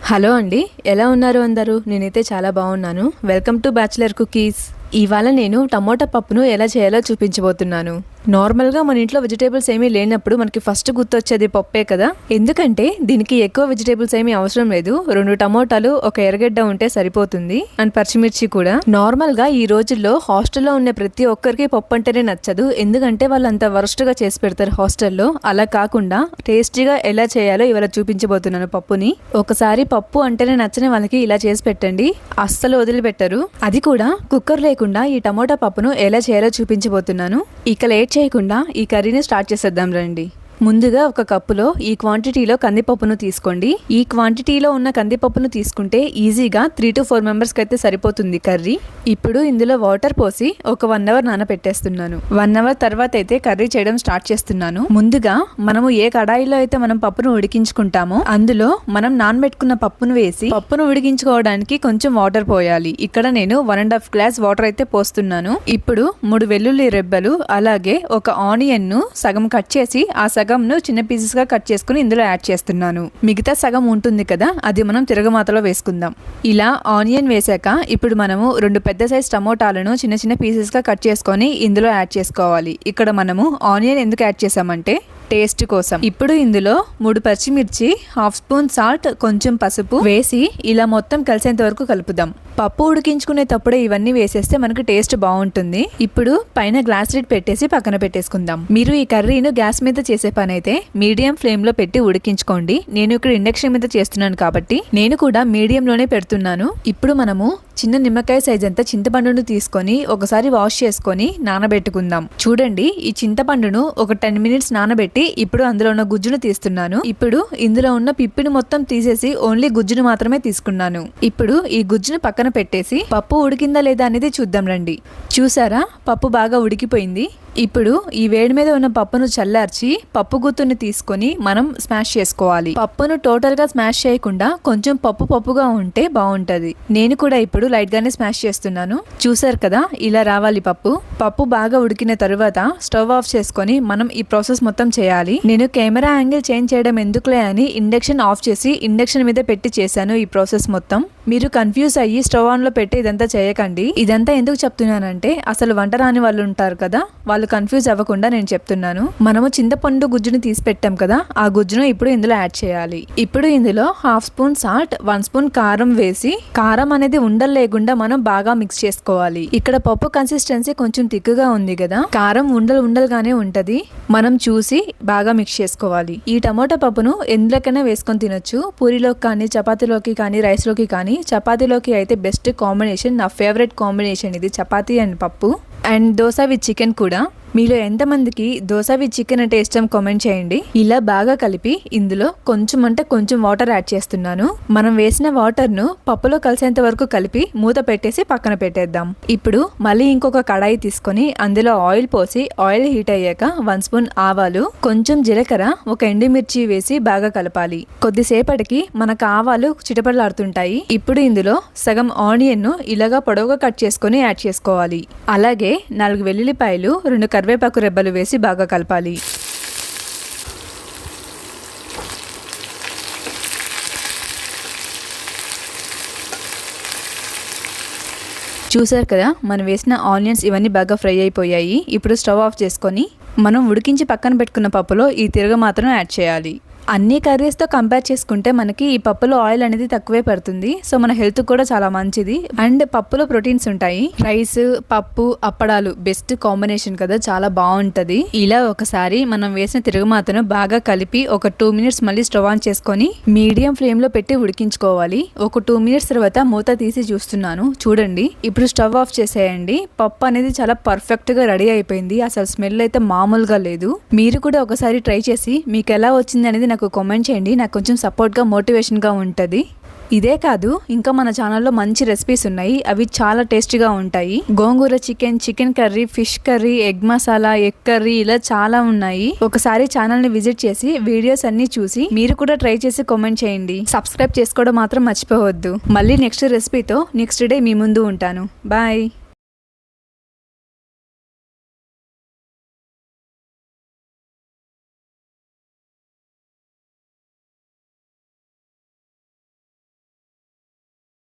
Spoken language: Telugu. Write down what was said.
హలో అండి, ఎలా ఉన్నారు అందరూ? నేనైతే చాలా బాగున్నాను. Welcome to bachelor cookies. ఇవాళ నేను టమోటా పప్పును ఎలా చేయాలో చూపించబోతున్నాను. నార్మల్గా మన ఇంట్లో వెజిటేబుల్స్ ఏమీ లేనప్పుడు మనకి ఫస్ట్ గుర్తొచ్చేది పప్పే కదా. ఎందుకంటే దీనికి ఎక్కువ వెజిటేబుల్స్ ఏమీ అవసరం లేదు. 2 టమోటాలు, ఒక ఎర్రగడ్డ ఉంటే సరిపోతుంది. అండ్ పచ్చిమిర్చి కూడా. నార్మల్గా ఈ రోజుల్లో హాస్టల్లో ఉన్న ప్రతి ఒక్కరికి పప్పు అంటేనే నచ్చదు. ఎందుకంటే వాళ్ళు అంత వరస్ట్గా చేసి పెడతారు హాస్టల్లో. అలా కాకుండా టేస్టీగా ఎలా చేయాలో ఇవాళ చూపించబోతున్నాను పప్పుని. ఒకసారి పప్పు అంటేనే నచ్చని వాళ్ళకి ఇలా చేసి పెట్టండి, అస్సలు వదిలిపెట్టరు. అది కూడా కుక్కర్ లేకుండా ఈ టమోటా పప్పును ఎలా చేయాలో చూపించబోతున్నాను. ఇక లేట్ చేయకుండా ఈ కర్రీని స్టార్ట్ చేసేద్దాం రండి. ముందుగా ఒక కప్పులో ఈ క్వాంటిటీలో కందిపప్పును తీసుకోండి. ఈ క్వాంటిటీలో ఉన్న కందిపప్పును తీసుకుంటే ఈజీగా 3 to 4 మెంబర్స్కి అయితే సరిపోతుంది కర్రీ. ఇప్పుడు ఇందులో వాటర్ పోసి ఒక 1 hour నానబెట్టేస్తున్నాను. 1 hour తర్వాత అయితే కర్రీ చేయడం స్టార్ట్ చేస్తున్నాను. ముందుగా మనము ఏ కడాయిలో అయితే మనం పప్పును ఉడికించుకుంటామో అందులో మనం నానబెట్టుకున్న పప్పును వేసి పప్పును ఉడికించుకోవడానికి కొంచెం వాటర్ పోయాలి. ఇక్కడ నేను 1.5 గ్లాస్ వాటర్ అయితే పోస్తున్నాను. ఇప్పుడు 3 వెల్లుల్లి రెబ్బలు, అలాగే ఒక ఆనియన్ ను సగం కట్ చేసి ఆ సగంను చిన్న పీసెస్ గా కట్ చేసుకుని ఇందులో యాడ్ చేస్తున్నాను. మిగతా సగం ఉంటుంది కదా, అది మనం తిరగమాతలో వేసుకుందాం. ఇలా ఆనియన్ వేసాక ఇప్పుడు మనము 2 పెద్ద సైజ్ టమోటాలను చిన్న చిన్న పీసెస్ గా కట్ చేసుకొని ఇందులో యాడ్ చేసుకోవాలి. ఇక్కడ మనము ఆనియన్ ఎందుకు యాడ్ చేసామంటే టేస్ట్ కోసం. ఇప్పుడు ఇందులో 3 పచ్చిమిర్చి, 1/2 స్పూన్ సాల్ట్, కొంచెం పసుపు వేసి ఇలా మొత్తం కలిసేంత వరకు కలుపుదాం. పప్పు ఉడికించుకునేటప్పుడే ఇవన్నీ వేసేస్తే మనకు టేస్ట్ బాగుంటుంది. ఇప్పుడు పైన గ్లాస్ లిడ్ పెట్టేసి పక్కన పెట్టేసుకుందాం. మీరు ఈ కర్రీను గ్యాస్ మీద చేసే పని అయితే మీడియం ఫ్లేమ్ లో పెట్టి ఉడికించుకోండి. నేను ఇక్కడ ఇండక్షన్ మీద చేస్తున్నాను కాబట్టి నేను కూడా మీడియం లోనే పెడుతున్నాను. ఇప్పుడు మనము చిన్న నిమ్మకాయ సైజ్ అంతా చింతపండును తీసుకొని ఒకసారి వాష్ చేసుకొని నానబెట్టుకుందాం. చూడండి, ఈ చింతపండును ఒక 10 minutes నానబెట్టి ఇప్పుడు అందులో ఉన్న గుజ్జును తీస్తున్నాను. ఇప్పుడు ఇందులో ఉన్న పిప్పిని మొత్తం తీసేసి ఓన్లీ గుజ్జును మాత్రమే తీసుకున్నాను. ఇప్పుడు ఈ గుజ్జును పక్కన పెట్టేసి పప్పు ఉడికిందా లేదా అనేది చూద్దాం రండి. చూసారా, పప్పు బాగా ఉడికిపోయింది. ఇప్పుడు ఈ వేడి మీద ఉన్న పప్పును చల్లార్చి పప్పు గుత్తుని తీసుకొని మనం స్మాష్ చేసుకోవాలి. పప్పును టోటల్ గా స్మాష్ చేయకుండా కొంచెం పప్పుగా ఉంటే బాగుంటది. నేను కూడా ఇప్పుడు లైట్ గానే స్మాష్ చేస్తున్నాను. చూసారు కదా, ఇలా రావాలి పప్పు బాగా ఉడికిన తరువాత స్టవ్ ఆఫ్ చేసుకొని మనం ఈ ప్రాసెస్ మొత్తం చేయాలి. నేను కెమెరా యాంగిల్ చేంజ్ చేయడం ఎందుకులే అని ఇండక్షన్ ఆఫ్ చేసి ఇండక్షన్ మీద పెట్టి చేశాను ఈ ప్రాసెస్ మొత్తం. మీరు కన్ఫ్యూజ్ అయ్యి స్టవ్ ఆన్ లో పెట్టి ఇదంతా చేయకండి. ఇదంతా ఎందుకు చెప్తున్నానంటే అసలు వంట రాని వాళ్ళు ఉంటారు కదా, వాళ్ళు కన్ఫ్యూజ్ అవ్వకుండా నేను చెప్తున్నాను. మనము చింతపండు గుజ్జుని తీసి పెట్టాం కదా, ఆ గుజ్జును ఇప్పుడు ఇందులో యాడ్ చేయాలి. ఇప్పుడు ఇందులో 1/2 స్పూన్ సాల్ట్, 1 స్పూన్ కారం వేసి కారం అనేది ఉండలు లేకుండా మనం బాగా మిక్స్ చేసుకోవాలి. ఇక్కడ పప్పు కన్సిస్టెన్సీ కొంచెం తిక్కుగా ఉంది కదా, కారం ఉండలుగానే ఉంటది. మనం చూసి బాగా మిక్స్ చేసుకోవాలి. ఈ టమోటా పప్పును ఎందులోకైనా వేసుకొని తినొచ్చు. పూరిలోకి కానీ, చపాతీలోకి కానీ, రైస్ లోకి కానీ. చపాతీలోకి అయితే బెస్ట్ కాంబినేషన్, నా ఫేవరెట్ కాంబినేషన్ ఇది, చపాతీ అండ్ పప్పు. అండ్ దోశ విత్ చికెన్ కూడా. మీలో ఎంతమందికి దోశ విత్ చికెన్ అంటే ఇష్టం కామెంట్ చేయండి. ఇలా బాగా కలిపి ఇందులో కొంచెం వాటర్ యాడ్ చేస్తున్నాను. మనం వేసిన వాటర్ ను పప్పులో కలిసేంత వరకు కలిపి మూత పెట్టేసి పక్కన పెట్టేద్దాం. ఇప్పుడు మళ్ళీ ఇంకొక కడాయి తీసుకొని అందులో ఆయిల్ పోసి ఆయిల్ హీట్ అయ్యాక 1 స్పూన్ ఆవాలు, కొంచెం జీలకర్ర, ఒక ఎండుమిర్చి వేసి బాగా కలపాలి. కొద్దిసేపటికి మనకు ఆవాలు చిటపటలాడుతుంటాయి. ఇప్పుడు ఇందులో సగం ఆనియన్ ను ఇలాగా పొడవుగా కట్ చేసుకొని యాడ్ చేసుకోవాలి. అలాగే 4 వెల్లుల్లిపాయలు, 2 కరివేపాకు రెబ్బలు వేసి బాగా కలపాలి. చూసారు కదా, మనం వేసిన ఆనియన్స్ ఇవన్నీ బాగా ఫ్రై అయిపోయాయి. ఇప్పుడు స్టవ్ ఆఫ్ చేసుకొని మనం ఉడికించి పక్కన పెట్టుకున్న పప్పులో ఈ తిరగ మాత్రం యాడ్ చేయాలి. అన్ని కర్రీస్తో కంపేర్ చేసుకుంటే మనకి ఈ పప్పులో ఆయిల్ అనేది తక్కువే పడుతుంది. సో మన హెల్త్ కూడా చాలా మంచిది. అండ్ పప్పులో ప్రోటీన్స్ ఉంటాయి. రైస్, పప్పు, అప్పడాలు బెస్ట్ కాంబినేషన్ కదా, చాలా బాగుంటది. ఇలా ఒకసారి మనం వేసిన తిరగమాతను బాగా కలిపి ఒక 2 minutes మళ్ళీ స్టవ్ ఆన్ చేసుకొని మీడియం ఫ్లేమ్ లో పెట్టి ఉడికించుకోవాలి. ఒక 2 minutes తర్వాత మూత తీసి చూస్తున్నాను. చూడండి, ఇప్పుడు స్టవ్ ఆఫ్ చేసేయండి. పప్పు అనేది చాలా పర్ఫెక్ట్ గా రెడీ అయిపోయింది. అసలు స్మెల్ అయితే మామూలుగా లేదు. మీరు కూడా ఒకసారి ట్రై చేసి మీకు ఎలా వచ్చింది అనేది నాకు కామెంట్ చేయండి. నాకు కొంచెం సపోర్ట్గా, మోటివేషన్గా ఉంటుంది. ఇదే కాదు, ఇంకా మన ఛానల్లో మంచి రెసిపీస్ ఉన్నాయి. అవి చాలా టేస్టీగా ఉంటాయి. Gongura chicken, chicken curry, fish curry, egg masala, egg curry, ఇలా చాలా ఉన్నాయి. ఒకసారి ఛానల్ని విజిట్ చేసి వీడియోస్ అన్ని చూసి మీరు కూడా ట్రై చేసి కామెంట్ చేయండి. సబ్స్క్రైబ్ చేసుకోవడం మాత్రం మర్చిపోవద్దు. మళ్ళీ నెక్స్ట్ రెసిపీతో నెక్స్ట్ డే మీ ముందు ఉంటాను. బాయ్.